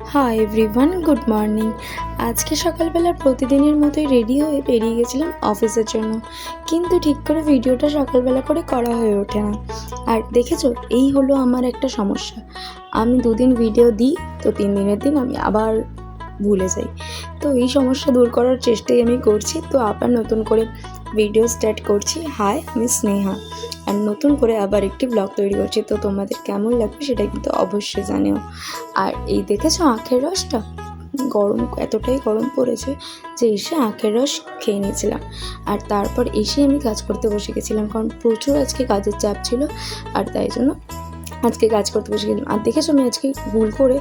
Hi everyone, good morning. আজকে সকালবেলা প্রতিদিনের মতোই রেডি হয়ে বেরিয়ে গেছিলাম অফিসের জন্য, কিন্তু ঠিক করে ভিডিওটা সকালবেলা করে করা হয়ে ওঠে না। আর দেখেছো, এই হলো আমার একটা সমস্যা। আমি 2 দিন ভিডিও দিই, তো 3 দিনের দিন আমি আবার ভুলে যাই। তো এই সমস্যা দূর করার চেষ্টাই আমি করছি। তো আবার নতুন করে ভিডিও স্টার্ট করছি। হাই, আমি স্নেহা, আর নতুন করে আবার একটি ব্লগ তৈরি করছি। তো তোমাদের কেমন লাগবে সেটা কিন্তু অবশ্যই জানিও। আর এই দেখেছো আখের রসটা, গরম এতটাই গরম পড়েছে যে এসে আখের রস খেয়ে নিয়েছিলাম। আর তারপর এসে আমি কাজ করতে বসে গেছিলাম, কারণ প্রচুর আজকে কাজের চাপ ছিল। আর তাই জন্য আজকে কাজ করতে বসে গেলাম। আর দেখেছো, আমি আজকে ভুল করে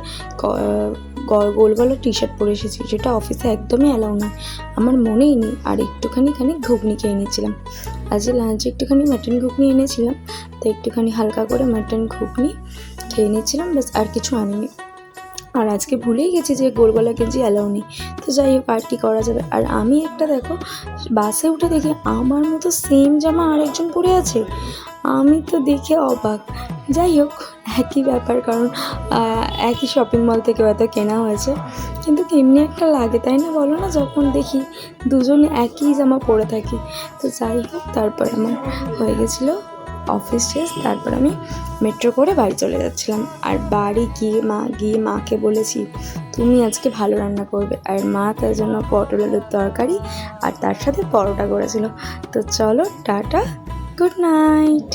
গোল গলার টি শার্ট পরে এসেছি, যেটা অফিসে একদমই অ্যালাউ নয়। আমার মনেই নেই। আর একটুখানি ঘুগনি খেয়ে নিয়েছিলাম। আজকে লাঞ্চে একটুখানি মাটন ঘুগনি এনেছিলাম, তো একটুখানি হালকা করে মাটন ঘুগনি খেয়ে নিয়েছিলাম, ব্যাস, আর কিছু আনিনি। আর আজকে ভুলেই গেছি যে গোলগলা গেঞ্জি অ্যালাউ নেই। তো যাই হোক, আর কী করা যাবে। আর আমি একটা দেখো, বাসে উঠে দেখি আমার মতো সেম জামা আরেকজন পরে আছে। আমি তো দেখে অবাক। যাই হোক, একই ব্যাপার, কারণ একই শপিং মল থেকে হয়তো কেনা হয়েছে, কিন্তু কেমনি একটা লাগে, তাই না বলো না, যখন দেখি দুজনে একই জামা পরে থাকি। তো যাই হোক, তারপর আমার হয়ে গেছিলো অফিস শেষ। তারপর আমি মেট্রো করে বাড়ি চলে যাচ্ছিলাম। আর বাড়ি গিয়ে মাকে বলেছি, তুমি আজকে ভালো রান্না করবে। আর মা তার জন্য পটল আলুর তরকারি আর তার সাথে পরোটা করেছিল। তো চলো, টাটা, গুড নাইট।